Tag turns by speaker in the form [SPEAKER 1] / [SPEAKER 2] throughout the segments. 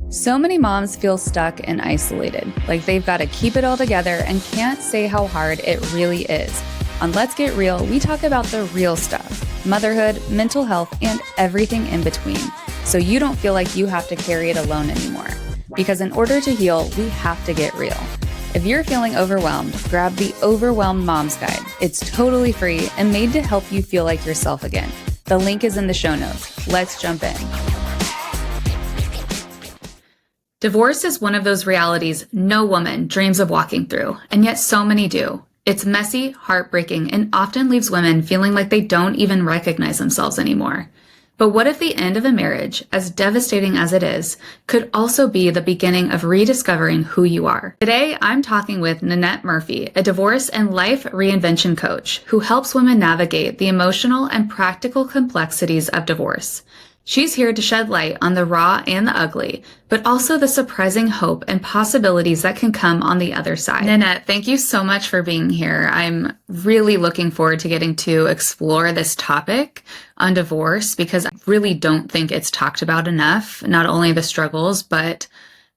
[SPEAKER 1] So many moms feel stuck and isolated, like they've got to keep it all together and can't say how hard it really is. On Let's Get Real, we talk about the real stuff, motherhood, mental health, and everything in between, so you don't feel like you have to carry it alone anymore. Because in order to heal, we have to get real. If you're feeling overwhelmed, grab the Overwhelmed Mom's Guide. It's totally free and made to help you feel like yourself again. The link is in the show notes. Let's jump in. Divorce is one of those realities no woman dreams of walking through, and yet so many do. It's messy, heartbreaking, and often leaves women feeling like they don't even recognize themselves anymore. But what if the end of a marriage, as devastating as it is, could also be the beginning of rediscovering who you are? Today, I'm talking with Nanette Murphy, a divorce and life reinvention coach who helps women navigate the emotional and practical complexities of divorce. She's here to shed light on the raw and the ugly, but also the surprising hope and possibilities that can come on the other side. Nanette, thank you so much for being here. I'm really looking forward to getting to explore this topic on divorce because I really don't think it's talked about enough, not only the struggles, but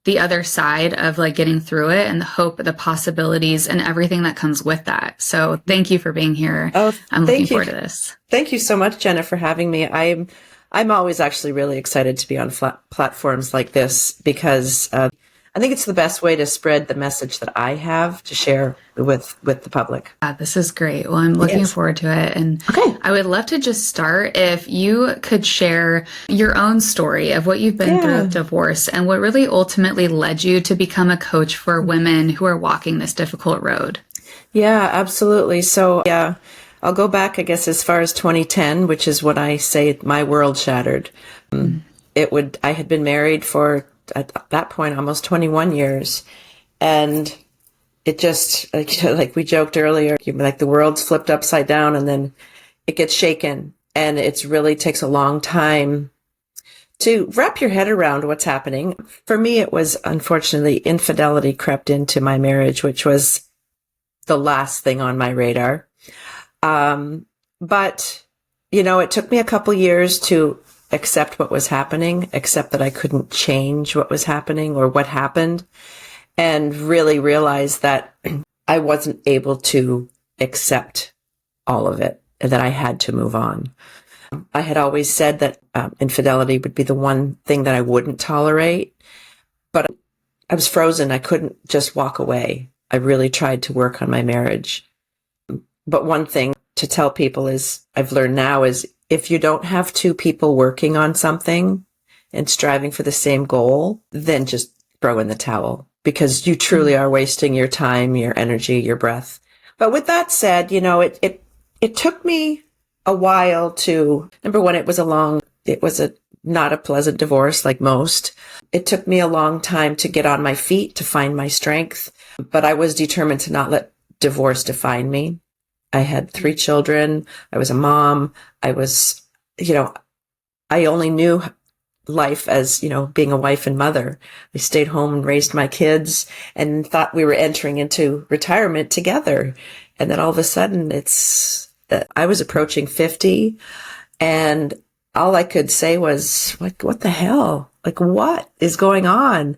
[SPEAKER 1] the other side of like getting through it and the hope, the possibilities and everything that comes with that. So thank you for being here. I'm looking forward to this.
[SPEAKER 2] Thank you so much, Jenna, for having me. I'm always actually really excited to be on platforms like this because I think it's the best way to spread the message that I have to share with the public.
[SPEAKER 1] This is great. Well, I'm looking forward to it. And
[SPEAKER 2] okay.
[SPEAKER 1] I would love to just start if you could share your own story of what you've been through with divorce and what really ultimately led you to become a coach for women who are walking this difficult road.
[SPEAKER 2] Yeah, absolutely. So, I'll go back, I guess, as far as 2010, which is when I say my world shattered. I had been married for, at that point, almost 21 years. And it just, like we joked earlier, like the world's flipped upside down and then it gets shaken. And it really takes a long time to wrap your head around what's happening. For me, it was, unfortunately, infidelity crept into my marriage, which was the last thing on my radar. But, it took me a couple years to accept what was happening, accept that I couldn't change what was happening or what happened, and really realize that I wasn't able to accept all of it and that I had to move on. I had always said that infidelity would be the one thing that I wouldn't tolerate, but I was frozen. I couldn't just walk away. I really tried to work on my marriage. But one thing to tell people is I've learned now is if you don't have two people working on something and striving for the same goal, then just throw in the towel because you truly are wasting your time, your energy, your breath. But with that said, it took me a while to, number one, it was not a pleasant divorce like most. It took me a long time to get on my feet, to find my strength, but I was determined to not let divorce define me. I had 3 children. I was a mom. I was, I only knew life as, being a wife and mother. I stayed home and raised my kids and thought we were entering into retirement together. And then all of a sudden I was approaching 50 and all I could say was like, what the hell? Like, what is going on?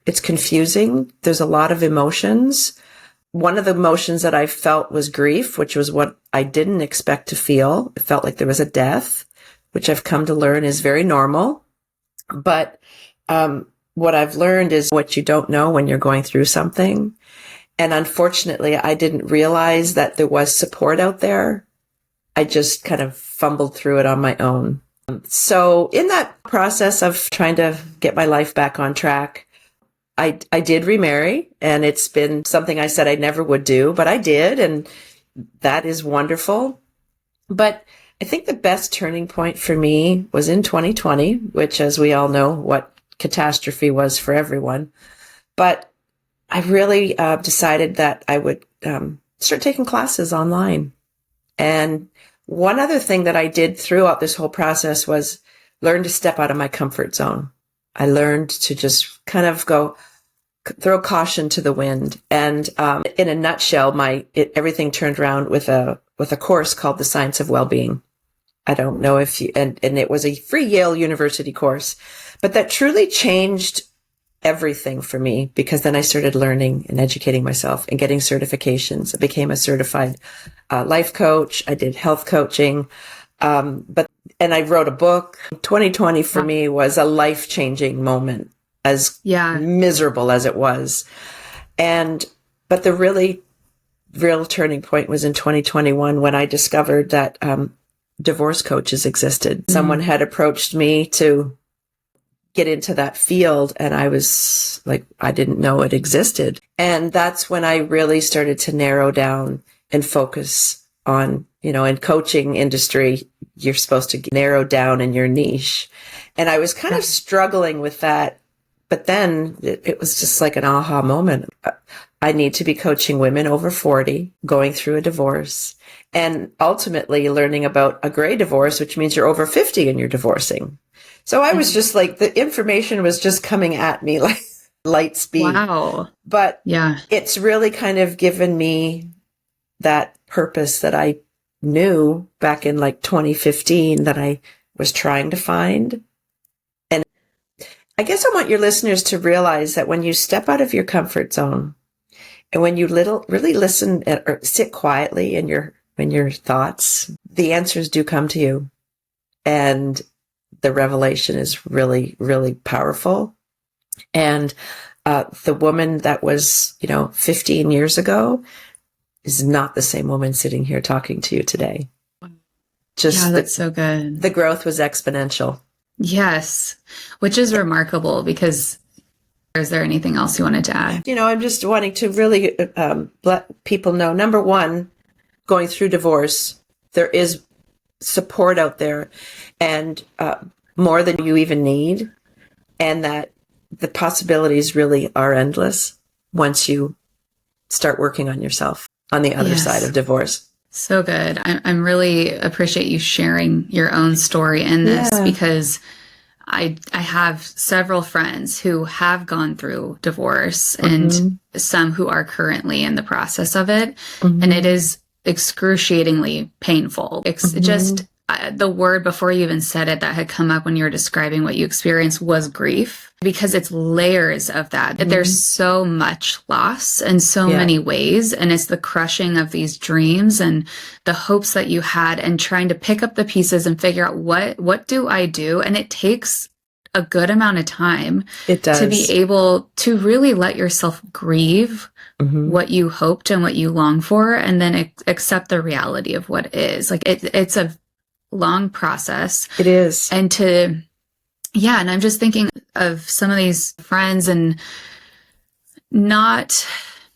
[SPEAKER 2] It's confusing. There's a lot of emotions. One of the emotions that I felt was grief, which was what I didn't expect to feel. It felt like there was a death, which I've come to learn is very normal. But what I've learned is what you don't know when you're going through something. And unfortunately, I didn't realize that there was support out there. I just kind of fumbled through it on my own. So in that process of trying to get my life back on track, I did remarry, and it's been something I said I never would do, but I did, and that is wonderful. But I think the best turning point for me was in 2020, which, as we all know, what catastrophe was for everyone. But I really decided that I would start taking classes online. And one other thing that I did throughout this whole process was learn to step out of my comfort zone. I learned to just kind of throw caution to the wind. And in a nutshell, everything turned around with a course called The Science of Wellbeing. I don't know if you, and it was a free Yale University course, but that truly changed everything for me, because then I started learning and educating myself and getting certifications. I became a certified life coach. I did health coaching. And I wrote a book. 2020 for me was a life-changing moment, as miserable as it was. But the really real turning point was in 2021 when I discovered that divorce coaches existed. Someone had approached me to get into that field, and I was like, I didn't know it existed. And that's when I really started to narrow down and focus on, in coaching industry, you're supposed to narrow down in your niche. And I was kind of struggling with that, but then it was just like an aha moment. I need to be coaching women over 40 going through a divorce, and ultimately learning about a gray divorce, which means you're over 50 and you're divorcing. So I was just like, the information was just coming at me like light speed.
[SPEAKER 1] Wow.
[SPEAKER 2] But it's really kind of given me that purpose that I knew back in like 2015 that I was trying to find. And I guess I want your listeners to realize that when you step out of your comfort zone and when you really listen or sit quietly in your thoughts, the answers do come to you. And the revelation is really, really powerful. And the woman that was, 15 years ago is not the same woman sitting here talking to you today.
[SPEAKER 1] That's so good.
[SPEAKER 2] The growth was exponential.
[SPEAKER 1] Yes, which is remarkable, because is there anything else you wanted to add?
[SPEAKER 2] I'm just wanting to really let people know, number one, going through divorce, there is support out there, and more than you even need, and that the possibilities really are endless once you start working on yourself on the other side of divorce.
[SPEAKER 1] So good. I'm really appreciate you sharing your own story in this, because I have several friends who have gone through divorce, and some who are currently in the process of it. And it is excruciatingly painful. Just the word before you even said it that had come up when you were describing what you experienced was grief, because it's layers of that. There's so much loss in so many ways. And it's the crushing of these dreams and the hopes that you had, and trying to pick up the pieces and figure out what do I do? And it takes a good amount of time to be able to really let yourself grieve what you hoped and what you long for, and then accept the reality of what is. Like it's a long process.
[SPEAKER 2] It is.
[SPEAKER 1] And and I'm just thinking of some of these friends, and not,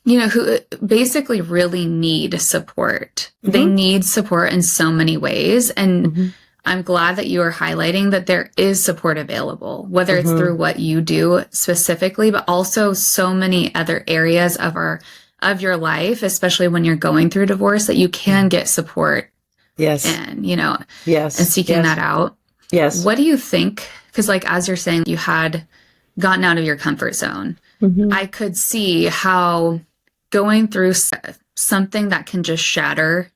[SPEAKER 1] who basically really need support. They need support in so many ways. And I'm glad that you are highlighting that there is support available, whether it's through what you do specifically, but also so many other areas of your life, especially when you're going through divorce, that you can get support.
[SPEAKER 2] Yes.
[SPEAKER 1] And, and seeking that out.
[SPEAKER 2] Yes.
[SPEAKER 1] What do you think? Because as you're saying, you had gotten out of your comfort zone. I could see how going through something that can just shatter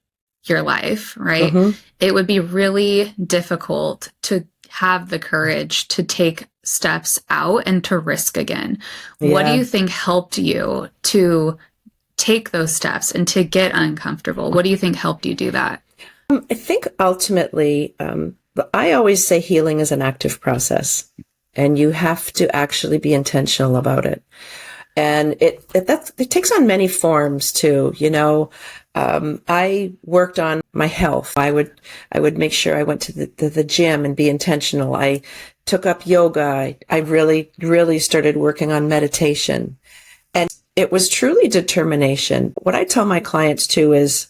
[SPEAKER 1] your life, right? It would be really difficult to have the courage to take steps out and to risk again. What do you think helped you to take those steps and to get uncomfortable? What do you think helped you do that?
[SPEAKER 2] I think ultimately, I always say healing is an active process, and you have to actually be intentional about it. And it takes on many forms too. I worked on my health. I would make sure I went to the gym and be intentional. I took up yoga. I really, really started working on meditation, and it was truly determination. What I tell my clients too is,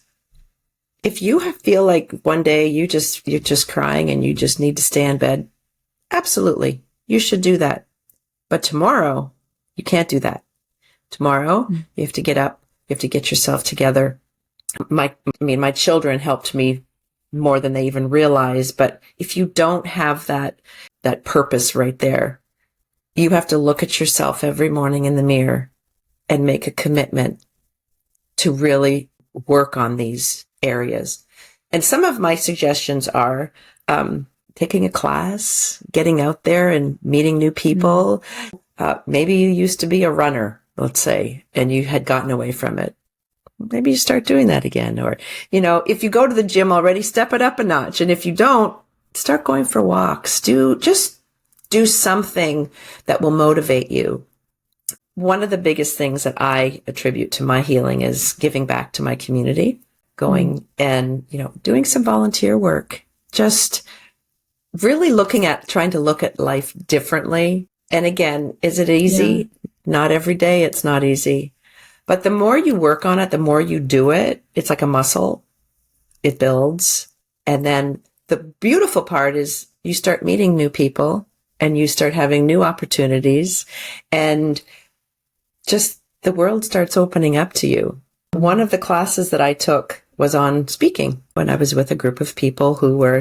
[SPEAKER 2] if you feel like one day you're just crying and you just need to stay in bed, absolutely, you should do that. But tomorrow, you can't do that. Tomorrow, you have to get up, you have to get yourself together. My children helped me more than they even realize. But if you don't have that purpose right there, you have to look at yourself every morning in the mirror and make a commitment to really work on these areas. And some of my suggestions are taking a class, getting out there and meeting new people. Maybe you used to be a runner, let's say, and you had gotten away from it. Maybe you start doing that again. Or, if you go to the gym already, step it up a notch. And if you don't, start going for walks. Just do something that will motivate you. One of the biggest things that I attribute to my healing is giving back to my community, going and, doing some volunteer work, just really trying to look at life differently. And again, is it easy? Yeah. Not every day. It's not easy. But the more you work on it, the more you do it, it's like a muscle. It builds. And then the beautiful part is you start meeting new people and you start having new opportunities and just the world starts opening up to you. One of the classes that I took was on speaking when I was with a group of people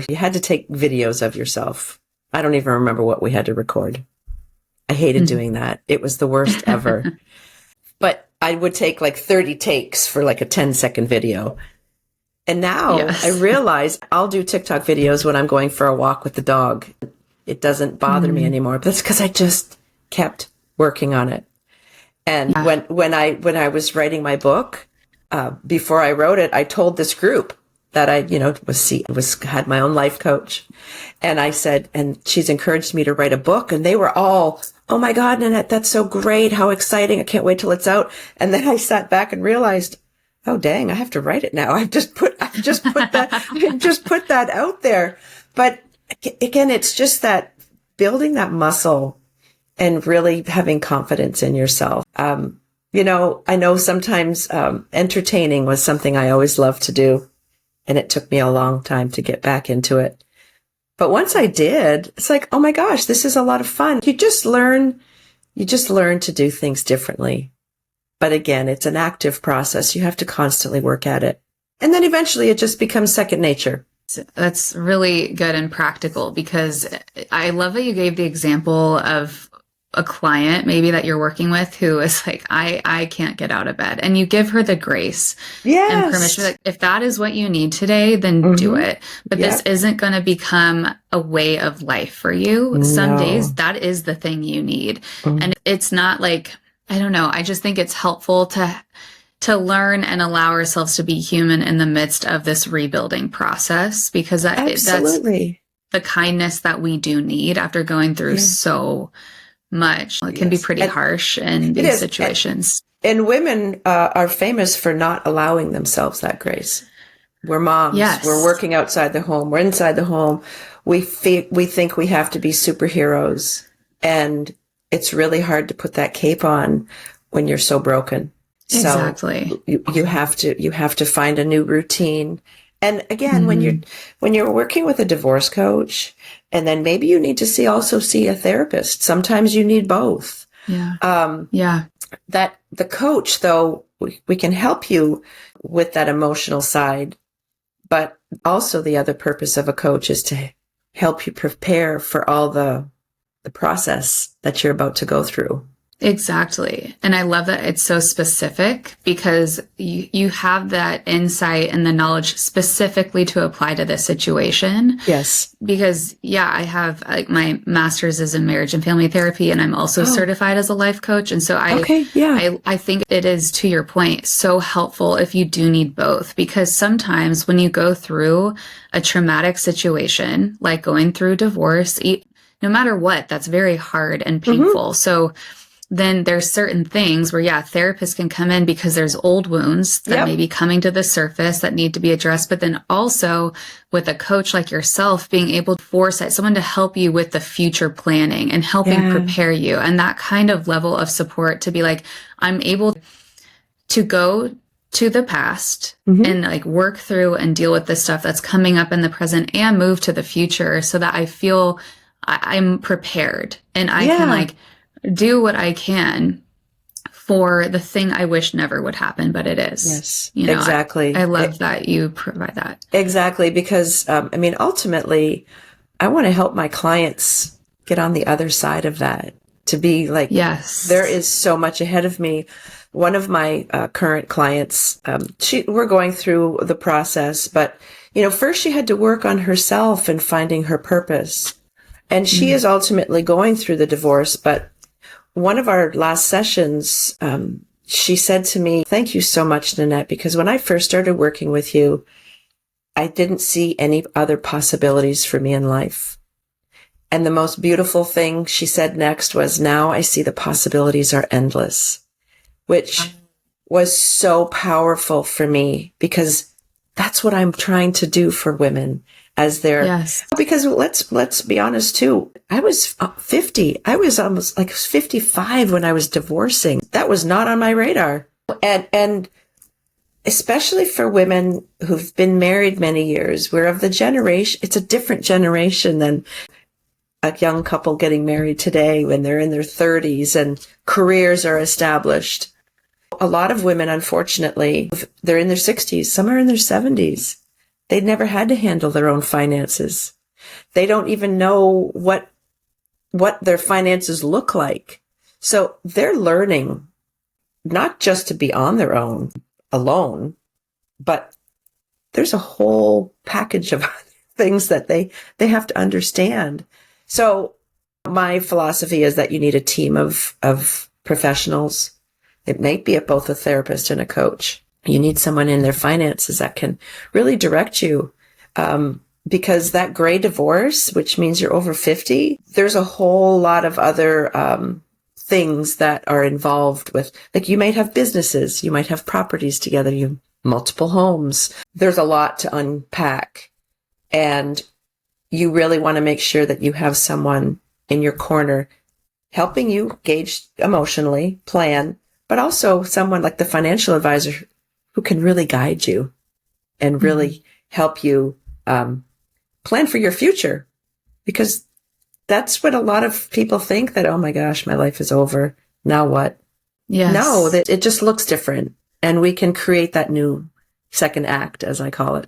[SPEAKER 2] you had to take videos of yourself. I don't even remember what we had to record. I hated doing that. It was the worst ever. But I would take like 30 takes for like a 10-second video. And now I realize I'll do TikTok videos when I'm going for a walk with the dog. It doesn't bother me anymore. But that's because I just kept working on it. And when I was writing my book, before I wrote it, I told this group that I, had my own life coach. And I said, and she's encouraged me to write a book. And they were all, "Oh my God, Nanette, that's so great. How exciting. I can't wait till it's out." And then I sat back and realized, oh dang, I have to write it now. I've just put that out there. But again, it's just that building that muscle and really having confidence in yourself. I know sometimes entertaining was something I always loved to do, and it took me a long time to get back into it. But once I did, it's like, oh my gosh, this is a lot of fun. You just learn to do things differently. But again, it's an active process. You have to constantly work at it. And then eventually it just becomes second nature.
[SPEAKER 1] That's really good and practical, because I love that you gave the example of a client maybe that you're working with who is like, I can't get out of bed. And you give her the grace and permission. Like, if that is what you need today, then do it. But this isn't going to become a way of life for you. No. Some days that is the thing you need. And it's not like, I don't know. I just think it's helpful to learn and allow ourselves to be human in the midst of this rebuilding process, because that's the kindness that we do need after going through so much. It can be pretty harsh in these situations.
[SPEAKER 2] And women are famous for not allowing themselves that grace. We're moms. Yes. We're working outside the home. We're inside the home. We think we have to be superheroes. And it's really hard to put that cape on when you're so broken.
[SPEAKER 1] Exactly.
[SPEAKER 2] So you have to find a new routine. And again, when you're working with a divorce coach, and then maybe you need to see a therapist. Sometimes you need both. Yeah. That the coach, though, we can help you with that emotional side, but also the other purpose of a coach is to help you prepare for all the process that you're about to go through.
[SPEAKER 1] Exactly. And I love that it's so specific, because you have that insight and the knowledge specifically to apply to this situation.
[SPEAKER 2] Yes.
[SPEAKER 1] Because I have my master's is in marriage and family therapy, and I'm also certified as a life coach. And so I think it is, to your point, so helpful if you do need both, because sometimes when you go through a traumatic situation, like going through divorce, no matter what, that's very hard and painful. So then there's certain things where, therapists can come in because there's old wounds that may be coming to the surface that need to be addressed. But then also with a coach like yourself, being able to foresight, someone to help you with the future planning and helping prepare you, and that kind of level of support to be like, I'm able to go to the past and work through and deal with the stuff that's coming up in the present and move to the future, so that I feel I'm prepared and I can do what I can for the thing I wish never would happen, but it is.
[SPEAKER 2] Yes, exactly.
[SPEAKER 1] I love that you provide that.
[SPEAKER 2] Exactly, because, ultimately, I want to help my clients get on the other side of that, to be like, there is so much ahead of me. One of my current clients, we're going through the process, but first she had to work on herself and finding her purpose. And she is ultimately going through the divorce. But one of our last sessions, she said to me, "Thank you so much, Nanette, because when I first started working with you, I didn't see any other possibilities for me in life. And the most beautiful thing," she said next, was, "Now I see the possibilities are endless," which was so powerful for me, because that's what I'm trying to do for women as they're,
[SPEAKER 1] Yes.
[SPEAKER 2] because let's be honest too. I was 50. I was almost like 55 when I was divorcing. That was not on my radar. And especially for women who've been married many years, we're of the generation, it's a different generation than a young couple getting married today when they're in their 30s and careers are established. A lot of women, unfortunately, they're in their 60s, some are in their 70s. They've never had to handle their own finances. They don't even know what their finances look like. So they're learning not just to be on their own, alone, but there's a whole package of things that they have to understand. So my philosophy is that you need a team of professionals. It may be both a therapist and a coach. You need someone in their finances that can really direct you. Because that gray divorce, which means you're over 50, there's a whole lot of other things that are involved with, like, you might have businesses, you might have properties together, you multiple homes. There's a lot to unpack. And you really want to make sure that you have someone in your corner helping you gauge emotionally, plan, but also someone like the financial advisor who can really guide you and really help you plan for your future. Because that's what a lot of people think, that, oh my gosh, my life is over. Now what?
[SPEAKER 1] Yes.
[SPEAKER 2] No, that it just looks different. And we can create that new second act, as I call it.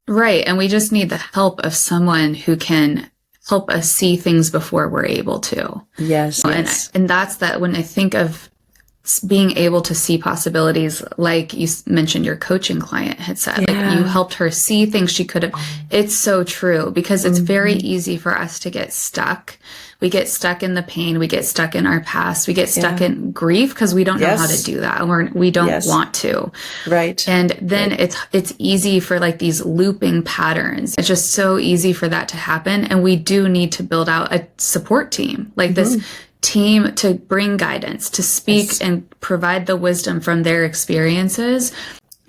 [SPEAKER 1] Right. And we just need the help of someone who can help us see things before we're able to.
[SPEAKER 2] Yes.
[SPEAKER 1] And that's that, when I think of being able to see possibilities, like you mentioned your coaching client had said, like you helped her see things she could have. It's so true, because it's very easy for us to get stuck. We get stuck in the pain. We get stuck in our past. We get stuck in grief because we don't know how to do that. And we don't want to.
[SPEAKER 2] Right.
[SPEAKER 1] And then it's easy for like these looping patterns. It's just so easy for that to happen. And we do need to build out a support team, like this team, to bring guidance, to speak and provide the wisdom from their experiences,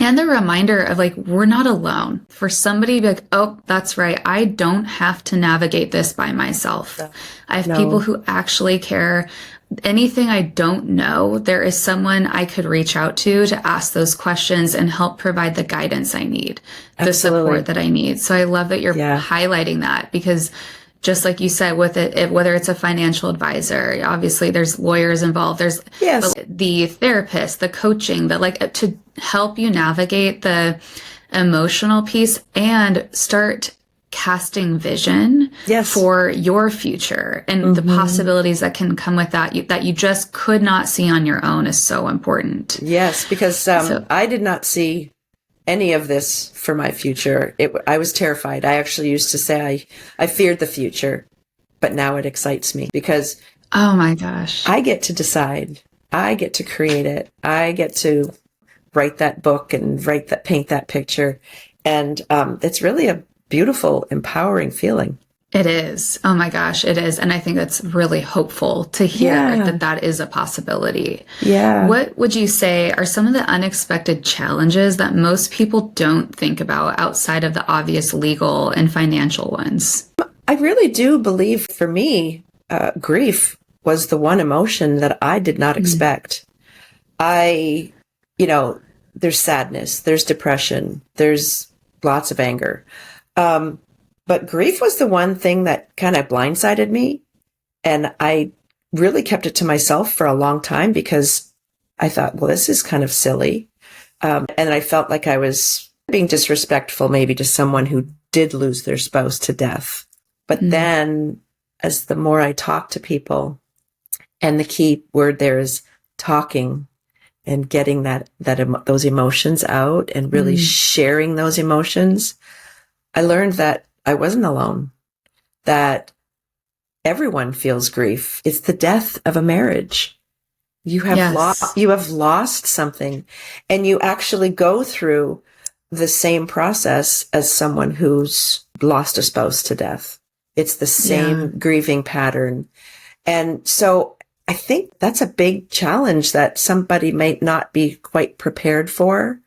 [SPEAKER 1] and the reminder of, like, we're not alone. For somebody to be like, oh, that's right, I don't have to navigate this by myself. I have people who actually care. Anything I don't know, there is someone I could reach out to ask those questions and help provide the guidance I need, the support that I need. So I love that you're highlighting that, because just like you said, with it, whether it's a financial advisor, obviously there's lawyers involved. There's the therapist, the coaching, to help you navigate the emotional piece and start casting vision for your future, and the possibilities that can come with that, that you just could not see on your own, is so important.
[SPEAKER 2] Yes, because I did not see any of this for my future. I was terrified. I actually used to say I feared the future, but now it excites me, because
[SPEAKER 1] oh my gosh,
[SPEAKER 2] I get to decide. I get to create it. I get to write that book and paint that picture. And it's really a beautiful, empowering feeling.
[SPEAKER 1] It is. Oh my gosh, it is. And I think that's really hopeful to hear that is a possibility. Yeah. What would you say are some of the unexpected challenges that most people don't think about outside of the obvious legal and financial ones?
[SPEAKER 2] I really do believe, for me, grief was the one emotion that I did not expect. There's sadness, there's depression, there's lots of anger. But grief was the one thing that kind of blindsided me. And I really kept it to myself for a long time, because I thought, well, this is kind of silly. And I felt like I was being disrespectful maybe to someone who did lose their spouse to death. But then, as the more I talked to people, and the key word there is talking, and getting those emotions out, and really sharing those emotions, I learned that I wasn't alone, that everyone feels grief. It's the death of a marriage. You have
[SPEAKER 1] Yes.
[SPEAKER 2] you have lost something, and you actually go through the same process as someone who's lost a spouse to death. It's the same grieving pattern. And so I think that's a big challenge that somebody might not be quite prepared for.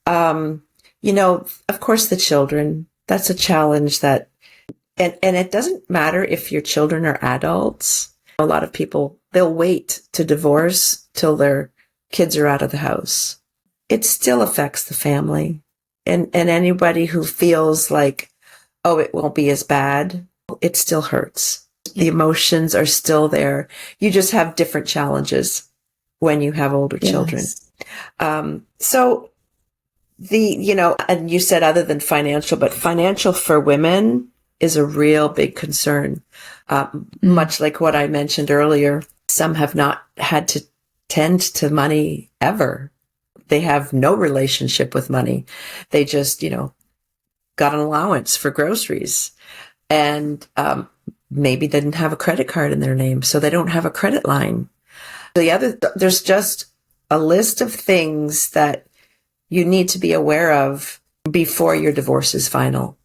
[SPEAKER 2] Of course, the children, that's a challenge that, and it doesn't matter if your children are adults. A lot of people, they'll wait to divorce till their kids are out of the house. It still affects the family. And anybody who feels like, oh, it won't be as bad, it still hurts. The emotions are still there. You just have different challenges when you have older children. So and you said other than financial, but financial for women is a real big concern. Much like what I mentioned earlier, some have not had to tend to money ever. They have no relationship with money. They just, got an allowance for groceries and maybe didn't have a credit card in their name, so they don't have a credit line. There's just a list of things that you need to be aware of before your divorce is final.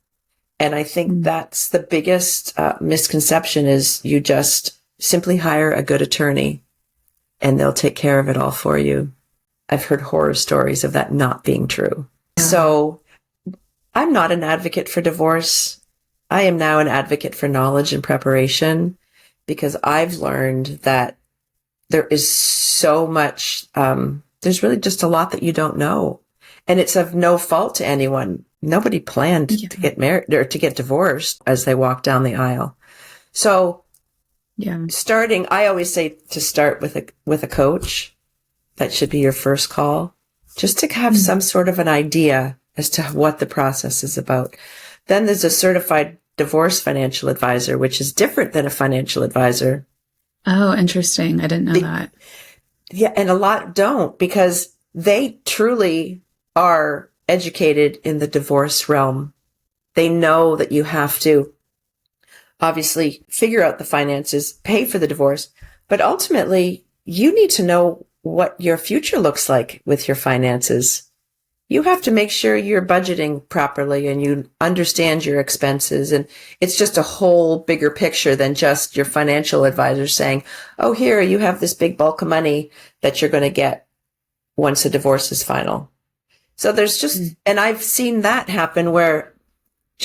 [SPEAKER 2] And I think that's the biggest misconception is you just simply hire a good attorney and they'll take care of it all for you. I've heard horror stories of that not being true. Yeah. So I'm not an advocate for divorce. I am now an advocate for knowledge and preparation because I've learned that there is so much, there's really just a lot that you don't know. And it's of no fault to anyone. Nobody planned to get married or to get divorced as they walk down the aisle. So I always say to start with a coach. That should be your first call, just to have some sort of an idea as to what the process is about. Then there's a certified divorce financial advisor, which is different than a financial advisor.
[SPEAKER 1] Oh, interesting. I didn't know that.
[SPEAKER 2] Yeah, and a lot don't because they truly are educated in the divorce realm. They know that you have to obviously figure out the finances, pay for the divorce, but ultimately you need to know what your future looks like with your finances. You have to make sure you're budgeting properly and you understand your expenses. And it's just a whole bigger picture than just your financial advisor saying, oh, here, you have this big bulk of money that you're going to get once a divorce is final. So there's just, and I've seen that happen where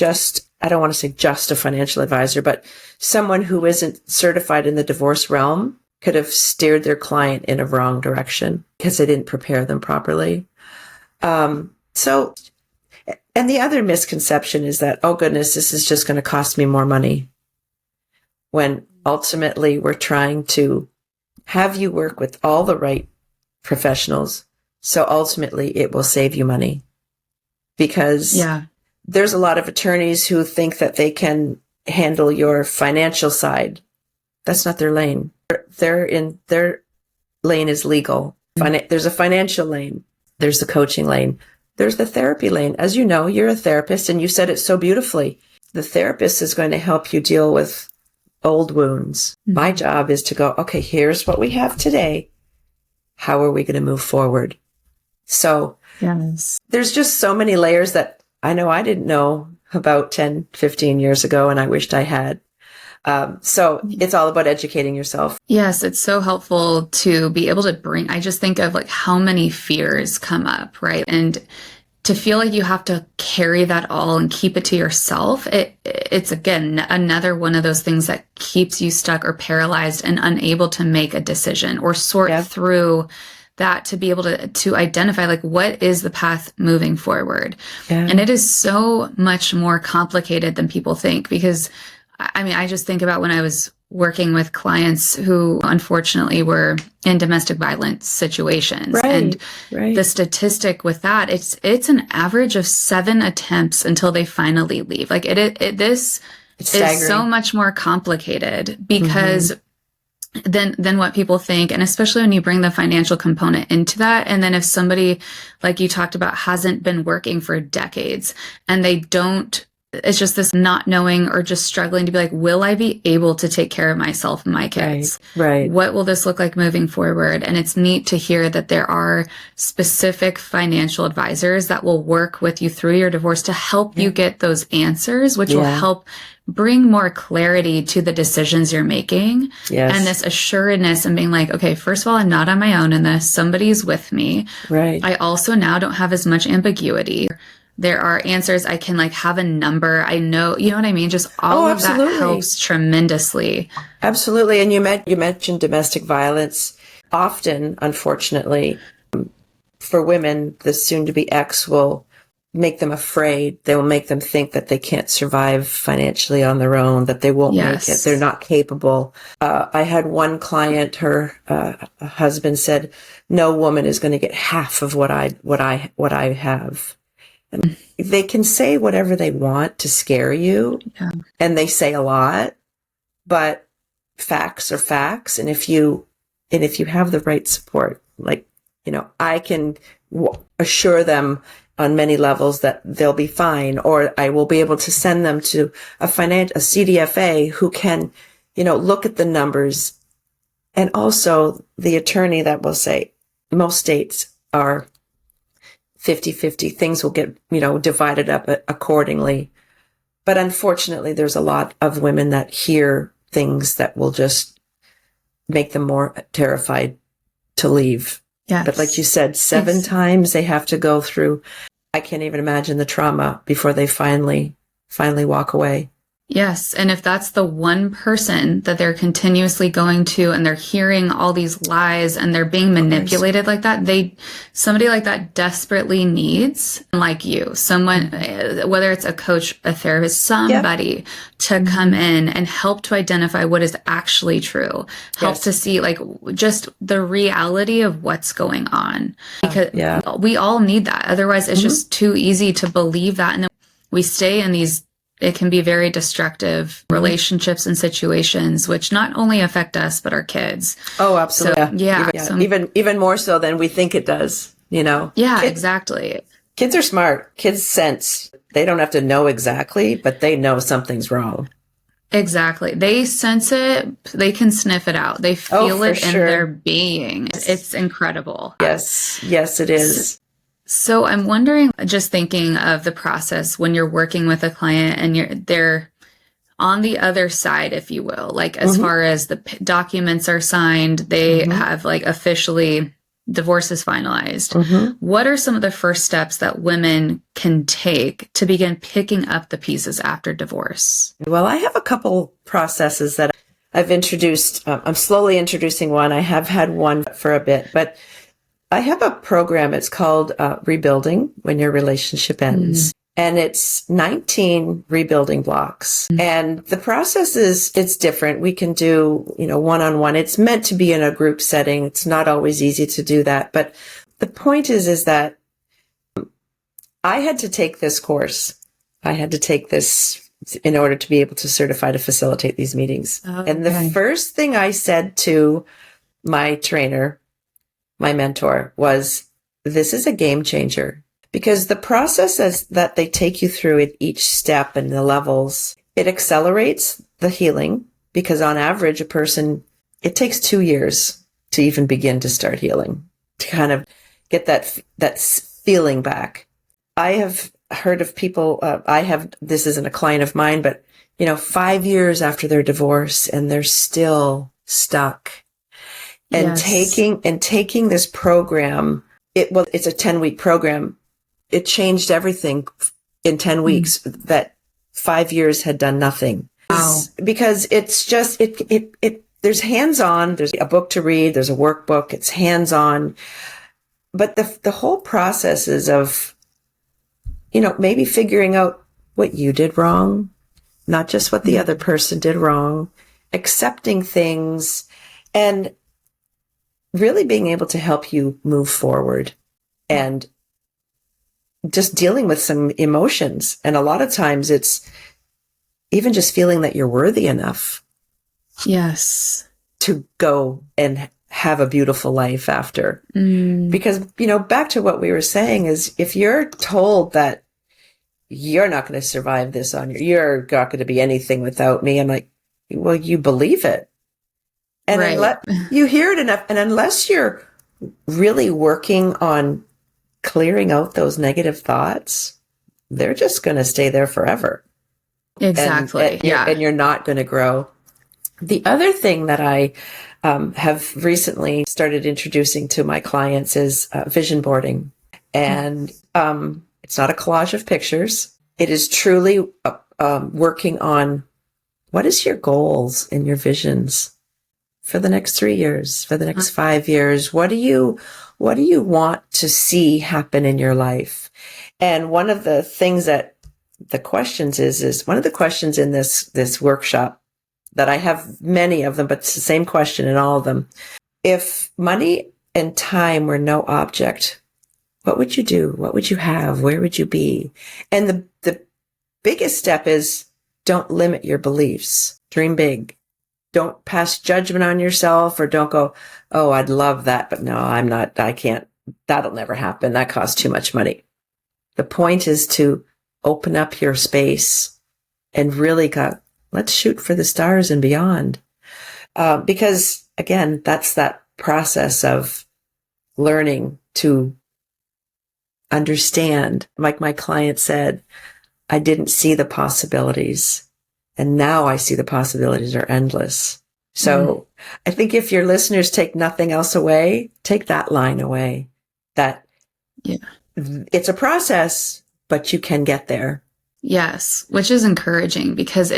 [SPEAKER 2] I don't want to say just a financial advisor, but someone who isn't certified in the divorce realm could have steered their client in a wrong direction because they didn't prepare them properly. And the other misconception is that, oh goodness, this is just going to cost me more money. When ultimately we're trying to have you work with all the right professionals. So ultimately it will save you money because there's a lot of attorneys who think that they can handle your financial side. That's not their lane. Their lane is legal. There's a financial lane. There's the coaching lane. There's the therapy lane. As you know, you're a therapist and you said it so beautifully. The therapist is going to help you deal with old wounds. My job is to go, okay, here's what we have today. How are we going to move forward? So there's just so many layers that I know I didn't know about 10, 15 years ago, and I wished I had. So it's all about educating yourself.
[SPEAKER 1] Yes, it's so helpful to be able to I just think of like how many fears come up, right? And to feel like you have to carry that all and keep it to yourself, it's again, another one of those things that keeps you stuck or paralyzed and unable to make a decision or sort through that to be able to identify like what is the path moving forward. And it is so much more complicated than people think because I mean, I just think about when I was working with clients who unfortunately were in domestic violence situations. And the statistic with that, it's an average of 7 attempts until they finally leave. Like this is so much more complicated because than what people think. And especially when you bring the financial component into that. And then if somebody, like you talked about, hasn't been working for decades and they don't It's just this not knowing or just struggling to be like, will I be able to take care of myself and my kids?
[SPEAKER 2] Right.
[SPEAKER 1] What will this look like moving forward? And it's neat to hear that there are specific financial advisors that will work with you through your divorce to help you get those answers, which will help bring more clarity to the decisions you're making.
[SPEAKER 2] Yes.
[SPEAKER 1] And this assuredness and being like, okay, first of all, I'm not on my own in this. Somebody's with me.
[SPEAKER 2] Right.
[SPEAKER 1] I also now don't have as much ambiguity. There are answers. I can like have a number. I know, you know what I mean? Just all of that helps tremendously.
[SPEAKER 2] Absolutely. And you mentioned domestic violence. Often, unfortunately, for women, the soon-to-be ex will make them afraid. They will make them think that they can't survive financially on their own, that they won't make it. They're not capable. I had one client, her husband said, no woman is going to get half of what I have. And they can say whatever they want to scare you, and they say a lot, but facts are facts. And if you have the right support, like, I can assure them on many levels that they'll be fine, or I will be able to send them to a CDFA who can, look at the numbers, and also the attorney that will say most states are 50-50, things will get, divided up accordingly. But unfortunately, there's a lot of women that hear things that will just make them more terrified to leave.
[SPEAKER 1] Yes.
[SPEAKER 2] But like you said, 7 times they have to go through. I can't even imagine the trauma before they finally walk away.
[SPEAKER 1] Yes. And if that's the one person that they're continuously going to and they're hearing all these lies and they're being manipulated like that, somebody like that desperately needs, like you, someone, whether it's a coach, a therapist, somebody to come in and help to identify what is actually true, help to see like just the reality of what's going on, because we all need that. Otherwise it's just too easy to believe that. And then we stay in these, it can be very destructive relationships and situations, which not only affect us, but our kids.
[SPEAKER 2] Oh, absolutely.
[SPEAKER 1] So,
[SPEAKER 2] even more so than we think it does,
[SPEAKER 1] Yeah, exactly.
[SPEAKER 2] Kids are smart. Kids sense. They don't have to know exactly, but they know something's wrong.
[SPEAKER 1] Exactly. They sense it. They can sniff it out. They feel it in their being. It's incredible.
[SPEAKER 2] Yes, it is.
[SPEAKER 1] So I'm wondering, just thinking of the process when you're working with a client and they're on the other side, if you will, like as far as the documents are signed, they have like officially divorce is finalized. What are some of the first steps that women can take to begin picking up the pieces after divorce?
[SPEAKER 2] Well, I have a couple processes that I've introduced. I'm slowly introducing one. I have had one for a bit, but I have a program. It's called Rebuilding When Your Relationship Ends. And it's 19 rebuilding blocks. And the process it's different. We can do, one-on-one. It's meant to be in a group setting. It's not always easy to do that. But the point is that I had to take this course. I had to take this in order to be able to certify to facilitate these meetings. Okay. And the first thing I said to my trainer, my mentor, was, this is a game changer, because the process that they take you through at each step and the levels, it accelerates the healing, because on average, it takes 2 years to even begin to start healing, to kind of get that feeling back. I have heard of people, this isn't a client of mine, but 5 years after their divorce and they're still stuck. And taking this program, it's a 10-week program. It changed everything in 10 weeks that 5 years had done nothing.
[SPEAKER 1] Wow.
[SPEAKER 2] Because it's just, there's hands-on, there's a book to read, there's a workbook, it's hands-on. But the whole process is of, maybe figuring out what you did wrong, not just what the other person did wrong, accepting things, and really being able to help you move forward, and just dealing with some emotions. And a lot of times it's even just feeling that you're worthy enough.
[SPEAKER 1] Yes.
[SPEAKER 2] To go and have a beautiful life after. Because, back to what we were saying is, if you're told that you're not going to survive this on you're not going to be anything without me. I'm like, well, you believe it. And
[SPEAKER 1] Right.
[SPEAKER 2] unless you hear it enough, and unless you're really working on clearing out those negative thoughts, they're just going to stay there forever.
[SPEAKER 1] Exactly.
[SPEAKER 2] And you're not going to grow. The other thing that I have recently started introducing to my clients is vision boarding. And it's not a collage of pictures. It is truly working on what is your goals and your visions for the next 3 years, for the next 5 years. What do you want to see happen in your life? And one of the things that the questions is one of the questions in this workshop that I have many of them, but it's the same question in all of them. If money and time were no object, what would you do? What would you have? Where would you be? And the biggest step is don't limit your beliefs. Dream big. Don't pass judgment on yourself, or don't go, oh, I'd love that, but no, I can't. That'll never happen. That costs too much money. The point is to open up your space and really go, let's shoot for the stars and beyond. Because again, that's that process of learning to understand. Like my client said, I didn't see the possibilities, and now I see the possibilities are endless. So I think if your listeners take nothing else away, take that line away, that it's a process, but you can get there.
[SPEAKER 1] Yes, which is encouraging because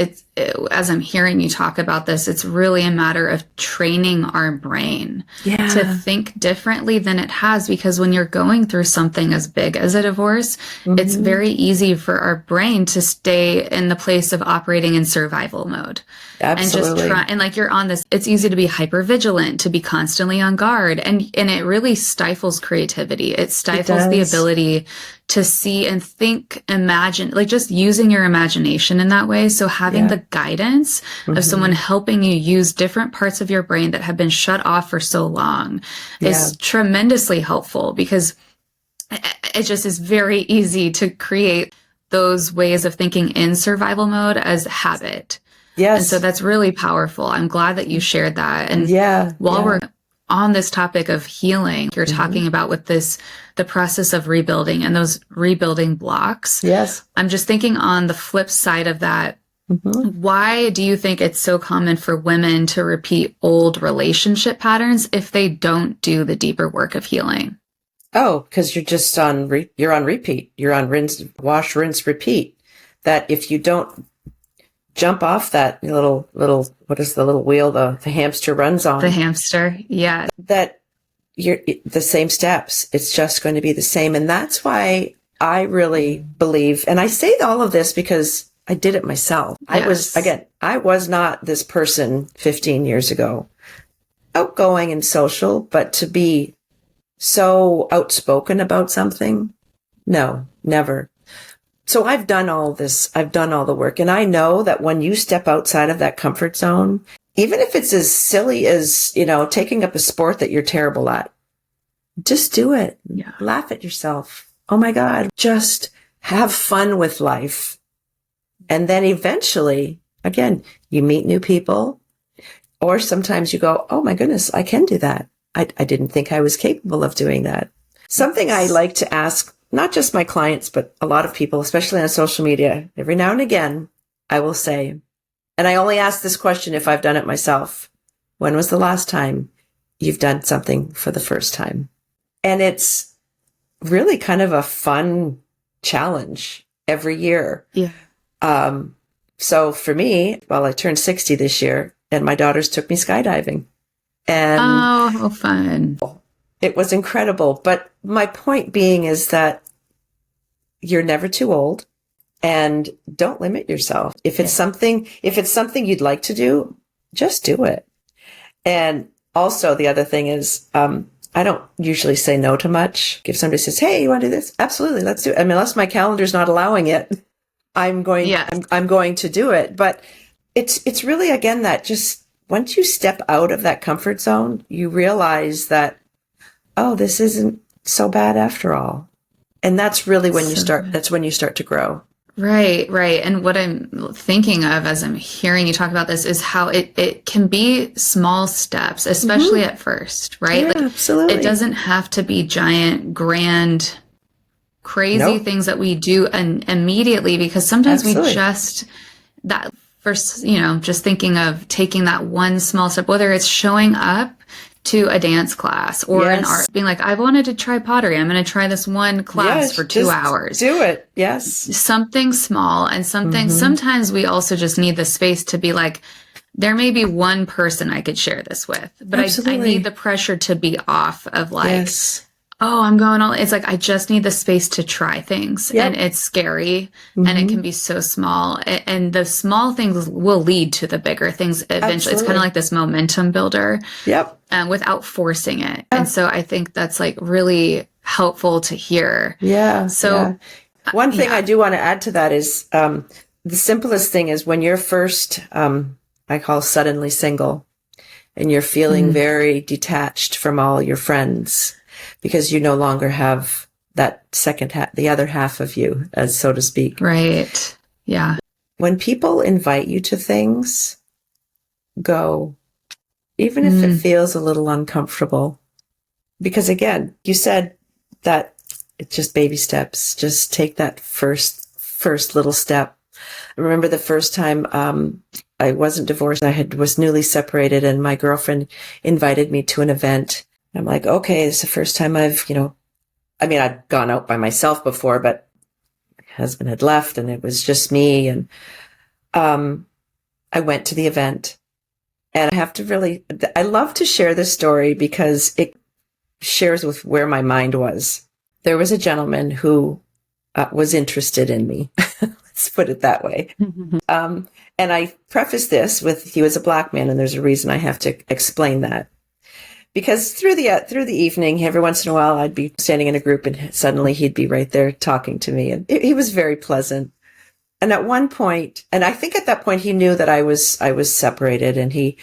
[SPEAKER 1] as I'm hearing you talk about this, it's really a matter of training our brain to think differently than it has. Because when you're going through something as big as a divorce, it's very easy for our brain to stay in the place of operating in survival mode.
[SPEAKER 2] Absolutely.
[SPEAKER 1] And just and like you're on this, it's easy to be hyper vigilant, to be constantly on guard. And it really stifles creativity. It stifles the ability to see and think, imagine, like just using your imagination in that way. So having the guidance of someone helping you use different parts of your brain that have been shut off for so long is tremendously helpful, because it just is very easy to create those ways of thinking in survival mode as habit.
[SPEAKER 2] Yes.
[SPEAKER 1] And so that's really powerful. I'm glad that you shared that. And while we're on this topic of healing, you're talking about with the process of rebuilding and those rebuilding blocks.
[SPEAKER 2] Yes.
[SPEAKER 1] I'm just thinking on the flip side of that, why do you think it's so common for women to repeat old relationship patterns if they don't do the deeper work of healing?
[SPEAKER 2] Oh, because you're just you're on repeat. You're on wash, rinse, repeat. That if you don't jump off that little, what is the little wheel the hamster runs on?
[SPEAKER 1] The hamster, yeah.
[SPEAKER 2] That you're the same steps. It's just going to be the same. And that's why I really believe, and I say all of this because I did it myself.
[SPEAKER 1] Yes.
[SPEAKER 2] I was not this person 15 years ago, outgoing and social, but to be so outspoken about something, no, never. So I've done all this. I've done all the work. And I know that when you step outside of that comfort zone, even if it's as silly as, taking up a sport that you're terrible at, just do it.
[SPEAKER 1] Yeah.
[SPEAKER 2] Laugh at yourself. Oh my God, just have fun with life. And then eventually, again, you meet new people, or sometimes you go, oh my goodness, I can do that. I didn't think I was capable of doing that. Something I like to ask, not just my clients, but a lot of people, especially on social media, every now and again, I will say, and I only ask this question if I've done it myself, when was the last time you've done something for the first time? And it's really kind of a fun challenge every year.
[SPEAKER 1] Yeah.
[SPEAKER 2] So for me, I turned 60 this year, and my daughters took me skydiving. And
[SPEAKER 1] oh, how fun.
[SPEAKER 2] It was incredible. But my point being is that you're never too old, and don't limit yourself. If it's something you'd like to do, just do it. And also the other thing is, I don't usually say no to much. If somebody says, hey, you want to do this? Absolutely. Let's do it. I mean, unless my calendar's not allowing it, I'm going to do it. But it's really, again, that just once you step out of that comfort zone, you realize that, oh, this isn't so bad after all. And that's really when that's when you start to grow.
[SPEAKER 1] Right, right. And what I'm thinking of as I'm hearing you talk about this is how it can be small steps, especially at first, right?
[SPEAKER 2] Yeah,
[SPEAKER 1] Like it
[SPEAKER 2] absolutely.
[SPEAKER 1] doesn't have to be giant, grand, crazy
[SPEAKER 2] Nope.
[SPEAKER 1] things that we do immediately, because sometimes we
[SPEAKER 2] Absolutely.
[SPEAKER 1] just that first, you know, just thinking of taking that one small step, whether it's showing up to a dance class or an
[SPEAKER 2] Yes.
[SPEAKER 1] art, being like, I wanted to try pottery. I'm going to try this one class
[SPEAKER 2] Yes.
[SPEAKER 1] for two
[SPEAKER 2] Just
[SPEAKER 1] hours.
[SPEAKER 2] do it. Yes.
[SPEAKER 1] Something small and something,
[SPEAKER 2] Mm-hmm.
[SPEAKER 1] sometimes we also just need the space to be like, there may be one person I could share this with, but I need the
[SPEAKER 2] Absolutely.
[SPEAKER 1] pressure to be off of like,
[SPEAKER 2] Yes.
[SPEAKER 1] oh, I'm going all, it's like, I just need the space to try things. And
[SPEAKER 2] Yep.
[SPEAKER 1] it's scary and it can
[SPEAKER 2] Mm-hmm.
[SPEAKER 1] be so small. And the small things will lead to the bigger things eventually. It's kind of
[SPEAKER 2] Absolutely.
[SPEAKER 1] like this momentum builder
[SPEAKER 2] Yep.
[SPEAKER 1] without forcing it. And
[SPEAKER 2] Yeah.
[SPEAKER 1] so I think that's like really helpful to hear.
[SPEAKER 2] Yeah. Yeah.
[SPEAKER 1] So,
[SPEAKER 2] One thing I
[SPEAKER 1] yeah.
[SPEAKER 2] do want to add to that is the simplest thing is when you're first, I call suddenly single, and you're feeling
[SPEAKER 1] Mm,
[SPEAKER 2] very detached from all your friends because you no longer have that second half, the other half of you, as so to speak.
[SPEAKER 1] right. Yeah.
[SPEAKER 2] When people invite you to things, go, even if it
[SPEAKER 1] Mm,
[SPEAKER 2] feels a little uncomfortable. Because again, you said that it's just baby steps. Just take that first little step. I remember the first time I wasn't divorced. Was newly separated, and my girlfriend invited me to an event. I'm like, okay, it's the first time I mean, I'd gone out by myself before, but my husband had left, and it was just me. And um, I went to the event, and I love to share this story because it shares with where my mind was. There was a gentleman who was interested in me. Let's put it that way. Um, and I preface this with he was a black man, and there's a reason I have to explain that. Because through the evening, every once in a while, I'd be standing in a group, and suddenly he'd be right there talking to me, and he was very pleasant. And at one point, and I think at that point, he knew that I was separated, and he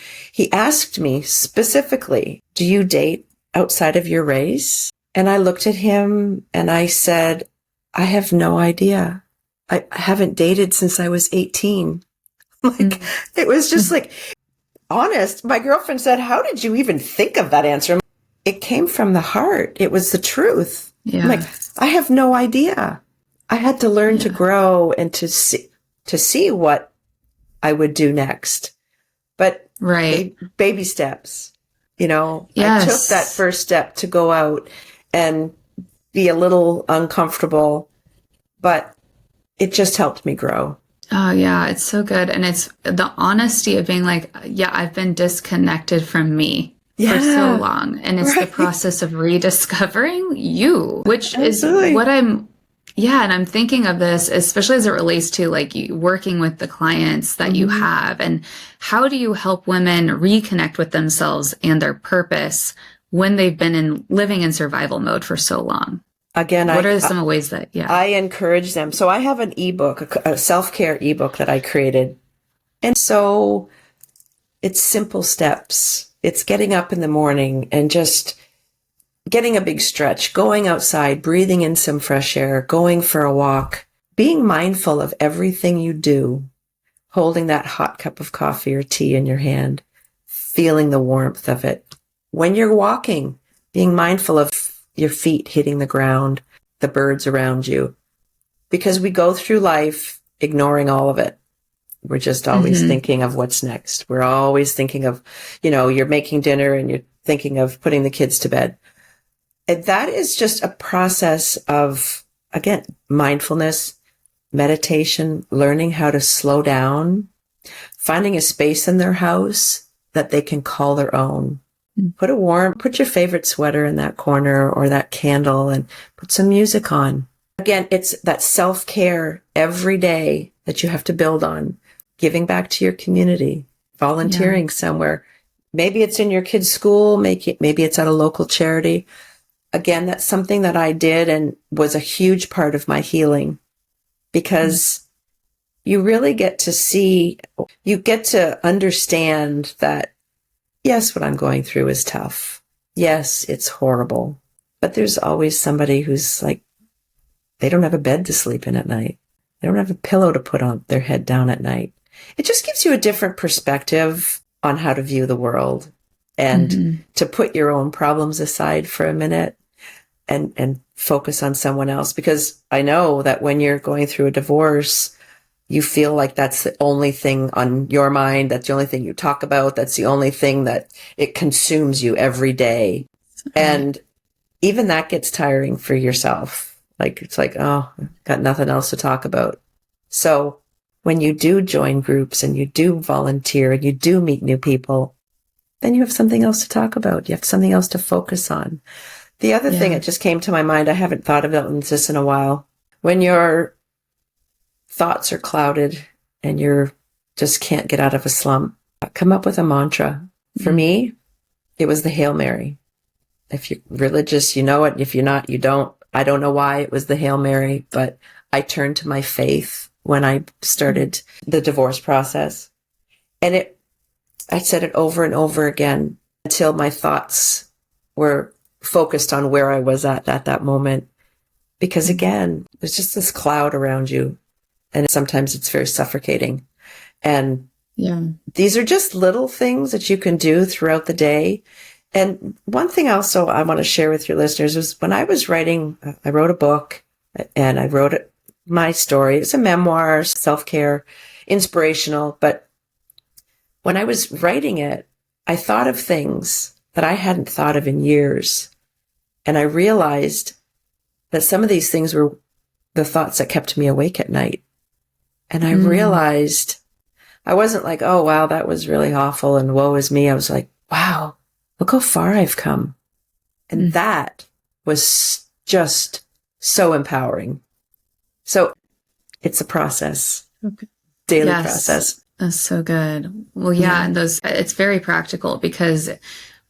[SPEAKER 2] asked me specifically, "Do you date outside of your race?" And I looked at him and I said, "I have no idea. I haven't dated since I was 18." Like,
[SPEAKER 1] mm,
[SPEAKER 2] it was just
[SPEAKER 1] mm.
[SPEAKER 2] like, honest. My girlfriend said, "How did you even think of that answer?" It came from the heart. It was the truth. I'm like,
[SPEAKER 1] Yeah.
[SPEAKER 2] I have no idea. I had to learn to
[SPEAKER 1] Yeah.
[SPEAKER 2] grow and to see what I would do next. But
[SPEAKER 1] Right.
[SPEAKER 2] baby steps, I took that
[SPEAKER 1] Yes.
[SPEAKER 2] first step to go out and be a little uncomfortable, but it just helped me grow.
[SPEAKER 1] Oh, yeah. It's so good. And it's the honesty of being like, yeah, I've been disconnected from me for so
[SPEAKER 2] Yeah,
[SPEAKER 1] long. And it's the
[SPEAKER 2] right.
[SPEAKER 1] process of rediscovering you, which is what
[SPEAKER 2] Absolutely.
[SPEAKER 1] yeah. And I'm thinking of this, especially as it relates to like you working with the clients that you
[SPEAKER 2] Hmm.
[SPEAKER 1] have. And how do you help women reconnect with themselves and their purpose when they've been living in survival mode for so long?
[SPEAKER 2] Again,
[SPEAKER 1] What are some ways that, yeah.
[SPEAKER 2] I encourage them. So I have an ebook, a self-care ebook that I created. And so it's simple steps. It's getting up in the morning and just getting a big stretch, going outside, breathing in some fresh air, going for a walk, being mindful of everything you do, holding that hot cup of coffee or tea in your hand, feeling the warmth of it. When you're walking, being mindful of your feet hitting the ground, the birds around you, because we go through life ignoring all of it. We're just always
[SPEAKER 1] Hmm.
[SPEAKER 2] thinking of what's next. We're always thinking of, you're making dinner and you're thinking of putting the kids to bed. And that is just a process of, again, mindfulness, meditation, learning how to slow down, finding a space in their house that they can call their own. Put your favorite sweater in that corner or that candle and put some music on. Again, it's that self-care every day that you have to build on. Giving back to your community,
[SPEAKER 1] Yeah.
[SPEAKER 2] volunteering somewhere. Maybe it's in your kid's school, maybe it's at a local charity. Again, that's something that I did and was a huge part of my healing because you really you get to understand that, yes, what I'm going through is tough. Yes, it's horrible. But there's always somebody who's like, they don't have a bed to sleep in at night. They don't have a pillow to put on their head down at night. It just gives you a different perspective on how to view the world and to put your own problems aside for a minute and focus on someone else. Because I know that when you're going through a divorce, you feel like that's the only thing on your mind. That's the only thing you talk about. That's the only thing that it consumes you every day. And even that gets tiring for yourself. Like, it's like, oh, got nothing else to talk about. So when you do join groups and you do volunteer and you do meet new people, then you have something else to talk about. You have something else to focus on. The other thing that just came to my mind, I haven't thought about this in a while. When your thoughts are clouded and you're just can't get out of a slump, come up with a mantra. For me, it was the Hail Mary. If you're religious, you know it. If you're not, you don't. I don't know why it was the Hail Mary, but I turned to my faith when I started the divorce process. And I said it over and over again until my thoughts were focused on where I was at that moment. Because again, there's just this cloud around you. And sometimes it's very suffocating. And these are just little things that you can do throughout the day. And one thing also I want to share with your listeners was when I was writing, I wrote a book and I wrote my story. It's a memoir, self-care, inspirational. But when I was writing it, I thought of things that I hadn't thought of in years. And I realized that some of these things were the thoughts that kept me awake at night. And I realized I wasn't like, oh, wow, that was really awful and woe is me. I was like, wow, look how far I've come. And that was just so empowering. So it's a process, daily process.
[SPEAKER 1] That's so good. Well, it's very practical because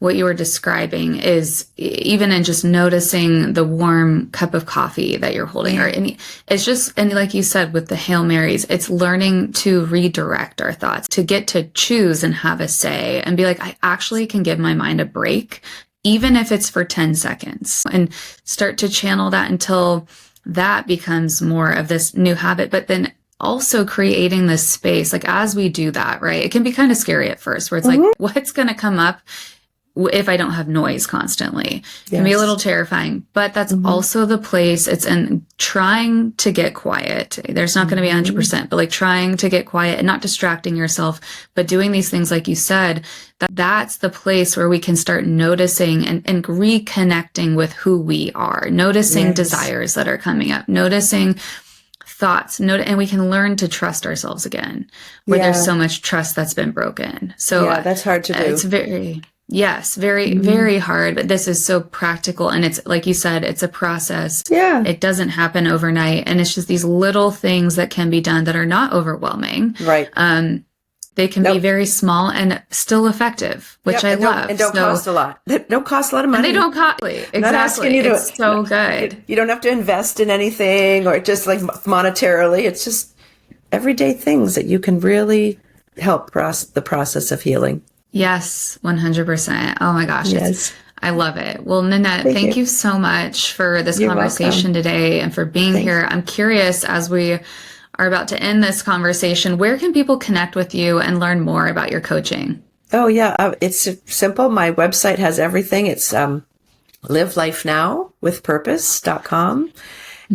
[SPEAKER 1] what you were describing is even in just noticing the warm cup of coffee that you're holding, and it's just, and like you said, with the Hail Marys, it's learning to redirect our thoughts, to get to choose and have a say and be like, I actually can give my mind a break, even if it's for 10 seconds, and start to channel that until that becomes more of this new habit. But then also creating this space, like as we do that, right, it can be kind of scary at first where it's like, what's going to come up if I don't have noise constantly? It can be a little terrifying, but that's also the place it's in, trying to get quiet. There's not going to be 100%, but like trying to get quiet and not distracting yourself, but doing these things, like you said, that's the place where we can start noticing and reconnecting with who we are, noticing desires that are coming up, noticing thoughts, and we can learn to trust ourselves again, where there's so much trust that's been broken. So
[SPEAKER 2] that's hard to do.
[SPEAKER 1] It's very hard, but this is so practical. And it's like you said, it's a process. Yeah. It doesn't happen overnight. And it's just these little things that can be done that are not overwhelming. Right. They can be very small and still effective, which I love.
[SPEAKER 2] And don't cost a lot. They don't cost a lot of money.
[SPEAKER 1] And they don't cost. Exactly.
[SPEAKER 2] Not asking you to,
[SPEAKER 1] it's so good.
[SPEAKER 2] You don't have to invest in anything or just like monetarily. It's just everyday things that you can really help the process of healing.
[SPEAKER 1] Yes, 100%. Oh my gosh. Yes. I love it. Well, Nanette, thank you so much for this conversation today and for being here. I'm curious, as we are about to end this conversation, where can people connect with you and learn more about your coaching?
[SPEAKER 2] Oh, yeah. It's simple. My website has everything. It's livelifenowwithpurpose.com.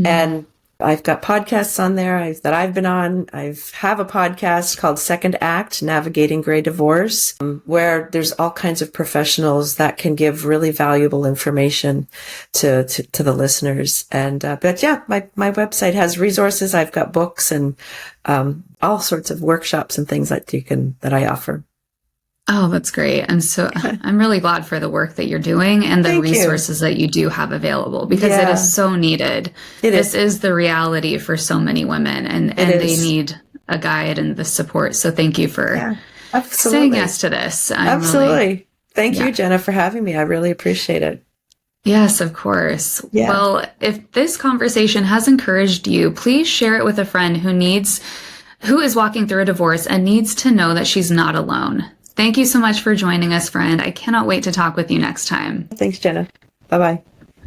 [SPEAKER 2] And I've got podcasts on there that I've been on. I have a podcast called Second Act, Navigating Gray Divorce, where there's all kinds of professionals that can give really valuable information to the listeners. And, but yeah, my website has resources. I've got books and, all sorts of workshops and things that I offer.
[SPEAKER 1] Oh, that's great. I'm really glad for the work that you're doing and the resources that you do have available, because it is so needed. This is the reality for so many women, and they need a guide and the support. So thank you for saying yes to this.
[SPEAKER 2] Absolutely. Thank you, Jenna, for having me. I really appreciate it.
[SPEAKER 1] Yes, of course. Yeah. Well, if this conversation has encouraged you, please share it with a friend who is walking through a divorce and needs to know that she's not alone. Thank you so much for joining us, friend. I cannot wait to talk with you next time.
[SPEAKER 2] Thanks, Jenna. Bye-bye.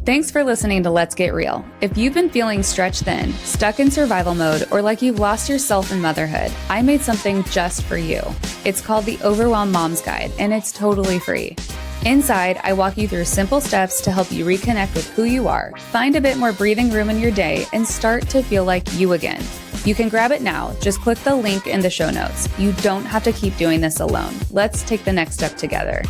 [SPEAKER 1] Thanks for listening to Let's Get Real. If you've been feeling stretched thin, stuck in survival mode, or like you've lost yourself in motherhood, I made something just for you. It's called the Overwhelmed Mom's Guide, and it's totally free. Inside, I walk you through simple steps to help you reconnect with who you are, find a bit more breathing room in your day, and start to feel like you again. You can grab it now. Just click the link in the show notes. You don't have to keep doing this alone. Let's take the next step together.